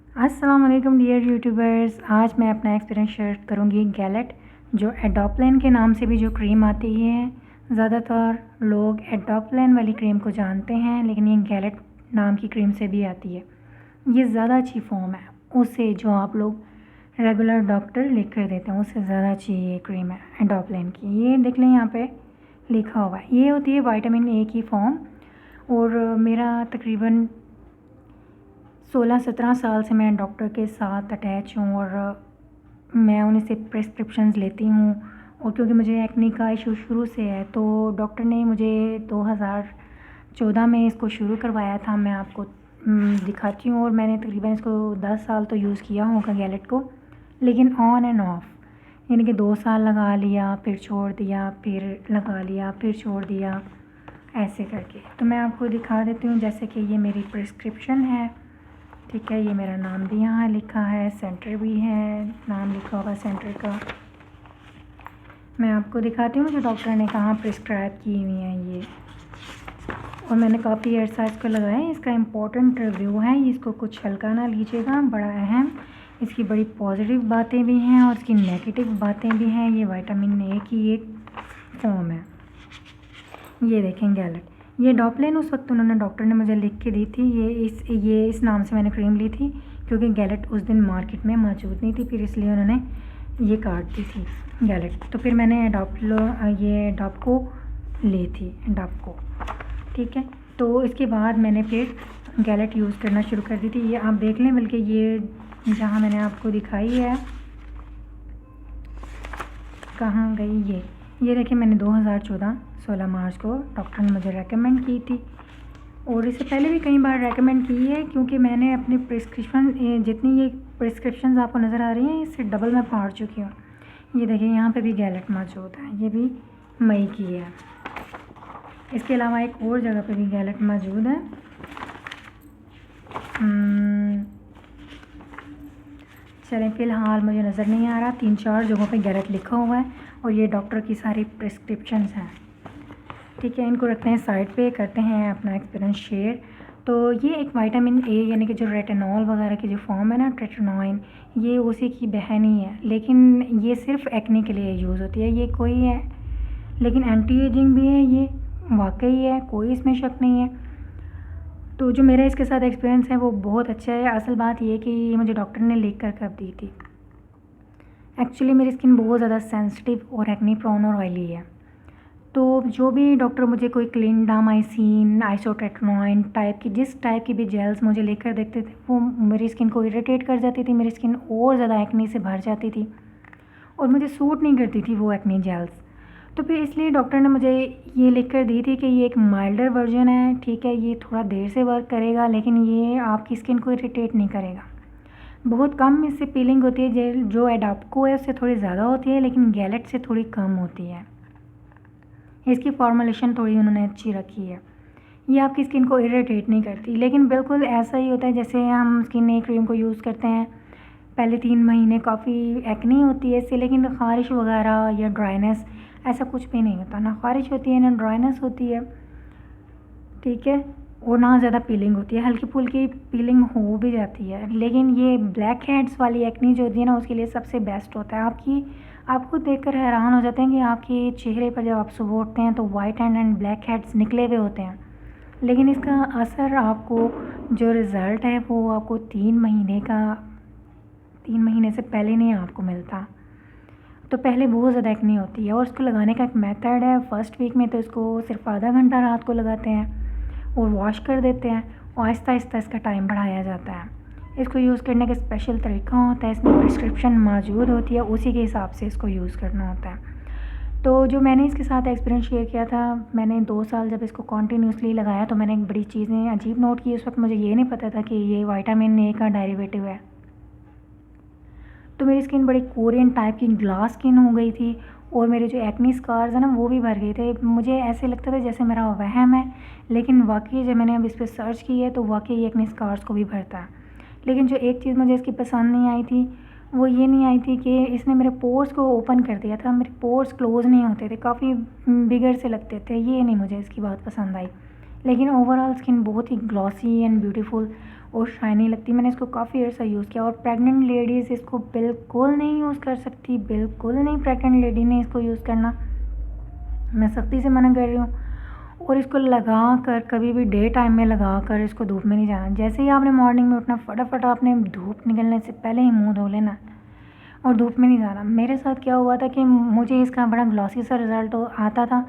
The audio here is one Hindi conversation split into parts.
अस्सलाम वालेकुम डियर यूट्यूबर्स। आज मैं अपना एक्सपीरियंस शेयर करूंगी गैलेट जो एडोप्लेन के नाम से भी जो क्रीम आती है। ज़्यादातर लोग एडोप्लेन वाली क्रीम को जानते हैं, लेकिन ये गैलेट नाम की क्रीम से भी आती है। ये ज़्यादा अच्छी फॉर्म है उससे जो आप लोग रेगुलर डॉक्टर लिख कर देते हैं, उससे ज़्यादा अच्छी ये क्रीम है एडोप्लेन की। ये देख लें यहाँ पे लिखा हुआ है, ये होती है विटामिन ए की फॉर्म। और मेरा तकरीबन 16-17 साल से मैं डॉक्टर के साथ अटैच हूँ और मैं उन्हीं से प्रिस्क्रिप्शंस लेती हूँ। और क्योंकि मुझे एक्ने का इशू शुरू से है, तो डॉक्टर ने मुझे 2014 में इसको शुरू करवाया था। मैं आपको दिखाती हूँ। और मैंने तकरीबन इसको 10 साल तो यूज़ किया होगा गैलेट को, लेकिन ऑन एंड ऑफ, यानी कि 2 साल लगा लिया, फिर छोड़ दिया, फिर लगा लिया, फिर छोड़ दिया, ऐसे करके। तो मैं आपको दिखा देती हूँ। जैसे कि ये मेरी प्रिस्क्रिप्शन है, ठीक है। ये मेरा नाम भी यहाँ लिखा है, सेंटर भी है, नाम लिखा होगा सेंटर का। मैं आपको दिखाती हूँ जो डॉक्टर ने कहाँ प्रिस्क्राइब की हुई है ये। और मैंने काफ़ी अर्सा इसको लगाया है। इसका इम्पोर्टेंट रिव्यू है, इसको कुछ हल्का ना लीजिएगा, बड़ा अहम। इसकी बड़ी पॉजिटिव बातें भी हैं और इसकी नेगेटिव बातें भी हैं। ये विटामिन ए की एक फॉर्म है। ये देखें गैलेट, ये डॉप्लेन उस वक्त उन्होंने डॉक्टर ने मुझे लिख के दी थी। ये इस नाम से मैंने क्रीम ली थी, क्योंकि गैलेट उस दिन मार्केट में मौजूद नहीं थी, फिर इसलिए उन्होंने ये काट दी थी गैलेट। तो फिर मैंने ये डॉपको ली थी, डॉपको, ठीक है। तो इसके बाद मैंने फिर गैलेट यूज़ करना शुरू कर दी थी। ये आप देख लें, बल्कि ये जहाँ मैंने आपको दिखाई है, कहाँ गई ये देखिए, मैंने 2014 16 मार्च को डॉक्टर ने मुझे रेकमेंड की थी। और इससे पहले भी कई बार रेकमेंड की है, क्योंकि मैंने अपनी प्रिस्क्रिप्शन, जितनी ये प्रिस्क्रिप्शन आपको नज़र आ रही हैं, इससे डबल मैं फाड़ चुकी हूँ। ये देखिए, यहाँ पे भी गैलेट मौजूद है, ये भी मई की है। इसके अलावा एक और जगह पे भी गैलेट मौजूद है। चलें, फ़िलहाल मुझे नज़र नहीं आ रहा। 3-4 जगहों पे गैलेट लिखा हुआ है और ये डॉक्टर की सारी प्रिस्क्रिप्शंस हैं, ठीक है। इनको रखते हैं साइड पे, करते हैं अपना एक्सपीरियंस शेयर। तो ये एक विटामिन ए, यानी कि जो रेटिनॉल वगैरह की जो फॉर्म है ना, ट्रेटिनोइन, ये उसी की बहन ही है। लेकिन ये सिर्फ एक्ने के लिए यूज़ होती है, ये कोई है, लेकिन एंटी एजिंग भी है, ये वाकई है, कोई इसमें शक नहीं है। तो जो मेरा इसके साथ एक्सपीरियंस है वो बहुत अच्छा है। असल बात ये कि ये मुझे डॉक्टर ने लिख कर कब दी थी। एक्चुअली मेरी स्किन बहुत ज़्यादा सेंसिटिव और एक्ने प्रोन और ऑयली है। तो जो भी डॉक्टर मुझे कोई क्लिंडामाइसिन, आइसोट्रेटिनोइन टाइप की, जिस टाइप की भी जेल्स मुझे लेकर देखते थे, वो मेरी स्किन को इरिटेट कर जाती थी। मेरी स्किन और ज़्यादा एक्ने से भर जाती थी और मुझे सूट नहीं करती थी वो एक्ने जेल्स। तो फिर इसलिए डॉक्टर ने मुझे ये लिख कर दी थी कि ये एक माइल्डर वर्जन है, ठीक है। ये थोड़ा देर से वर्क करेगा, लेकिन ये आपकी स्किन को इरिटेट नहीं करेगा। बहुत कम इससे पीलिंग होती है। जेल जो एडाप्को है उससे थोड़ी ज़्यादा होती है, लेकिन गैलेट से थोड़ी कम होती है। इसकी फॉर्मुलेशन थोड़ी उन्होंने अच्छी रखी है। ये आपकी स्किन को इरिटेट नहीं करती, लेकिन बिल्कुल ऐसा ही होता है जैसे हम स्किन ए क्रीम को यूज़ करते हैं। पहले 3 महीने काफ़ी एक्ने होती है इससे, लेकिन ख़ारिश वगैरह या ड्राइनेस ऐसा कुछ भी नहीं होता। ना ख़ारिश होती है, ना ड्राइनेस होती है, ठीक है। और ना ज़्यादा पीलिंग होती है, हल्की फुल्की पीलिंग हो भी जाती है। लेकिन ये ब्लैक हेड्स वाली एक्ने जो होती है ना, उसके लिए सबसे बेस्ट होता है। आप खुद देखकर हैरान हो जाते हैं कि आपके चेहरे पर जब आप सुबह उठते हैं तो वाइट एंड ब्लैक हेड्स निकले हुए होते हैं, लेकिन इसका असर आपको, जो रिज़ल्ट है वो आपको 3 महीने से पहले नहीं आपको मिलता। तो पहले बहुत ज़्यादा एक्ने होती है। और इसको लगाने का एक मेथड है। फर्स्ट वीक में तो इसको सिर्फ आधा घंटा रात को लगाते हैं और वॉश कर देते हैं, और आहिस्ता आहिस्ता इसका टाइम बढ़ाया जाता है। इसको यूज़ करने का स्पेशल तरीका होता है, इसमें प्रिस्क्रिप्शन मौजूद होती है, उसी के हिसाब से इसको यूज़ करना होता है। तो जो मैंने इसके साथ एक्सपीरियंस शेयर किया था, मैंने 2 साल जब इसको कॉन्टीन्यूसली लगाया, तो मैंने एक बड़ी चीज़ें अजीब नोट की। उस वक्त मुझे ये नहीं पता था कि ये विटामिन ए का डेरिवेटिव है। तो मेरी स्किन बड़ी कोरियन टाइप की ग्लास स्किन हो गई थी, और मेरे जो एक्ने स्कार्स हैं ना, वो भी भर गए थे। मुझे ऐसे लगता था जैसे मेरा वहम है, लेकिन वाकई जब मैंने अब इस पर सर्च की है तो वाकई एक्ने स्कार्स को भी भरता है। लेकिन जो एक चीज़ मुझे इसकी पसंद नहीं आई थी, वो ये नहीं आई थी कि इसने मेरे पोर्स को ओपन कर दिया था। मेरे पोर्स क्लोज़ नहीं होते थे, काफ़ी बिगड़ से लगते थे। ये नहीं मुझे इसकी बात पसंद आई। लेकिन ओवरऑल स्किन बहुत ही ग्लॉसी एंड ब्यूटीफुल और शाइनी लगती। मैंने इसको काफ़ी अर्सा यूज़ किया। और प्रेग्नेंट लेडीज़ इसको बिल्कुल नहीं यूज़ कर सकती, बिल्कुल नहीं प्रेग्नेंट लेडी ने इसको यूज़ करना, मैं सख्ती से मना कर रही हूँ। और इसको लगा कर कभी भी डे टाइम में लगा कर इसको धूप में नहीं जाना। जैसे ही आपने मॉर्निंग में उठना, फटाफट आपने धूप निकलने से पहले ही मुँह धो लेना और धूप में नहीं जाना। मेरे साथ क्या हुआ था कि मुझे इसका बड़ा ग्लॉसी सा रिज़ल्ट आता था,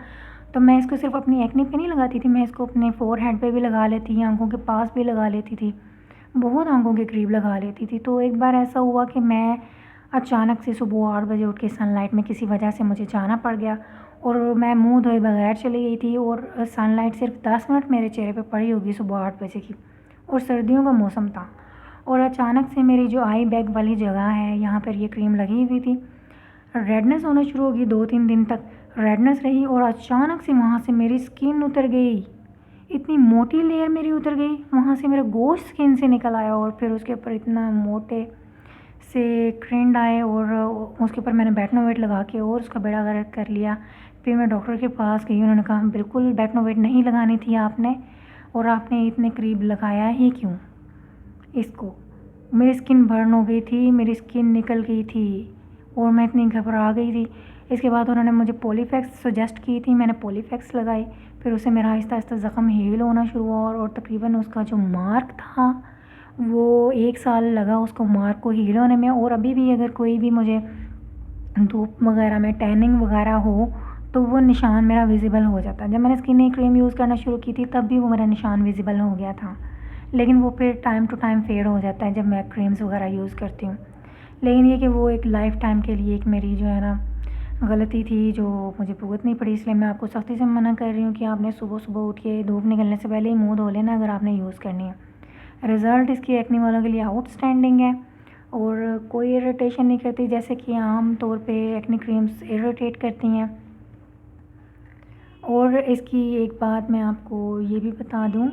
तो मैं इसको सिर्फ अपनी एक्ने पे नहीं लगाती थी, मैं इसको अपने फोरहेड पे भी लगा लेती, आंखों के पास भी लगा लेती थी, बहुत आंखों के करीब लगा लेती थी। तो एक बार ऐसा हुआ कि मैं अचानक से सुबह 8 बजे उठ के सनलाइट में किसी वजह से मुझे जाना पड़ गया और मैं मुंह धोए बगैर चली गई थी। और सनलाइट सिर्फ 10 मिनट मेरे चेहरे पे पड़ी होगी सुबह 8 बजे की, और सर्दियों का मौसम था। और अचानक से मेरी जो आई बैग वाली जगह है यहाँ पर ये क्रीम लगी हुई थी, रेडनेस होना शुरू होगी। 2-3 दिन तक रेडनेस रही और अचानक से वहाँ से मेरी स्किन उतर गई, इतनी मोटी लेयर मेरी उतर गई, वहाँ से मेरा गोश्त स्किन से निकल आया और फिर उसके ऊपर इतना मोटे से क्रेंड आए और उसके ऊपर मैंने बेटनोवेट लगा के और उसका बेड़ा गर्क कर लिया। फिर मैं डॉक्टर के पास गई, उन्होंने कहा बिल्कुल बेटनोवेट नहीं लगानी थी आपने, और आपने इतने करीब लगाया ही क्यों इसको। मेरी स्किन बर्न हो गई थी, मेरी स्किन निकल गई थी और मैं इतनी घबरा गई थी। इसके बाद उन्होंने मुझे पॉलीफैक्स सजेस्ट की थी, मैंने पॉलीफैक्स लगाई। फिर उससे मेरा आहिस्ता आहिस्ता ज़ख़म हील होना शुरू हुआ और तकरीबन उसका जो मार्क था वो 1 साल लगा उसको मार्क को हील होने में। और अभी भी अगर कोई भी मुझे धूप वगैरह में टैनिंग वगैरह हो तो वो निशान मेरा विजिबल हो जाता है। जब मैंने स्किन क्रीम यूज़ करना शुरू की थी तब भी वो मेरा निशान विजिबल हो गया था, लेकिन वो फिर टाइम टू टाइम फेड हो जाता है जब मैं क्रीम्स वगैरह यूज़ करती हूँ। लेकिन ये कि वो एक लाइफ टाइम के लिए एक मेरी जो है ना गलती थी जो मुझे भुगतनी पड़ी, इसलिए मैं आपको सख्ती से मना कर रही हूँ कि आपने सुबह सुबह उठ के धूप निकलने से पहले ही मुँह धो लेना अगर आपने यूज़ करनी है। रिज़ल्ट इसकी एक्ने वालों के लिए आउटस्टैंडिंग है और कोई इरिटेशन नहीं करती जैसे कि आम तौर पे एक्ने क्रीम्स इरिटेट करती हैं। और इसकी एक बात मैं आपको ये भी बता दूँ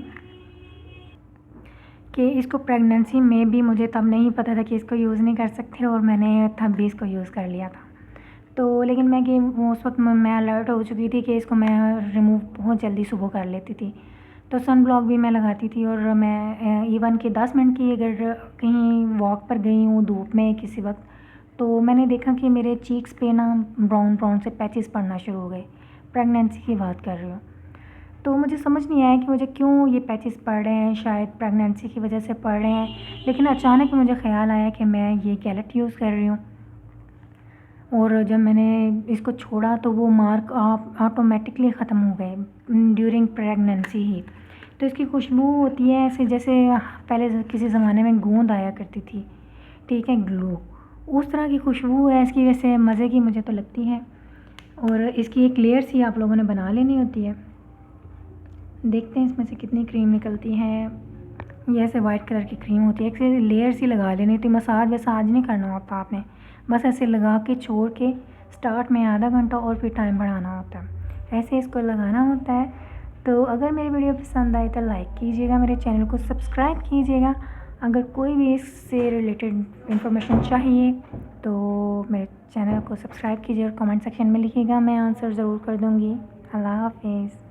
कि इसको प्रेगनेंसी में भी मुझे तब नहीं पता था कि इसको यूज़ नहीं कर सकते और मैंने तब भी इसको यूज़ कर लिया था। तो लेकिन मैं कि उस वक्त मैं अलर्ट हो चुकी थी कि इसको मैं रिमूव बहुत जल्दी सुबह कर लेती थी। तो सन ब्लॉक भी मैं लगाती थी और मैं इवन कि 10 मिनट की अगर कहीं वॉक पर गई हूँ धूप में किसी वक्त, तो मैंने देखा कि मेरे चीक्स पे ना ब्राउन ब्राउन से पैचेस पड़ना शुरू हो गए। प्रेगनेंसी की बात कर रही हूँ। तो मुझे समझ नहीं आया कि मुझे क्यों ये पैचेस पड़ रहे हैं, शायद प्रेगनेंसी की वजह से पड़ रहे हैं। लेकिन अचानक मुझे ख़्याल आया कि मैं ये गैलेट यूज़ कर रही हूँ और जब मैंने इसको छोड़ा तो वो मार्क ऑटोमेटिकली ख़त्म हो गए ड्यूरिंग प्रेगनेंसी ही। तो इसकी खुशबू होती है ऐसे जैसे पहले किसी ज़माने में गोंद आया करती थी, ठीक है, ग्लो, उस तरह की खुशबू है इसकी। वैसे मज़े की मुझे तो लगती है। और इसकी एक लेयर सी आप लोगों ने बना लेनी होती है। देखते हैं इसमें से कितनी क्रीम निकलती है। ये ऐसे वाइट कलर की क्रीम होती है, एक लेयर सी लगा लेनी होती है। मसाज वसाज नहीं करना होता आपने, बस ऐसे लगा के छोड़ के स्टार्ट में आधा घंटा और फिर टाइम बढ़ाना होता है, ऐसे इसको लगाना होता है। तो अगर मेरी वीडियो पसंद आए तो लाइक कीजिएगा, मेरे चैनल को सब्सक्राइब कीजिएगा। अगर कोई भी इससे रिलेटेड इन्फॉर्मेशन चाहिए तो मेरे चैनल को सब्सक्राइब कीजिए और कमेंट सेक्शन में लिखिएगा, मैं आंसर ज़रूर कर दूँगी। अल्लाह हाफिज़।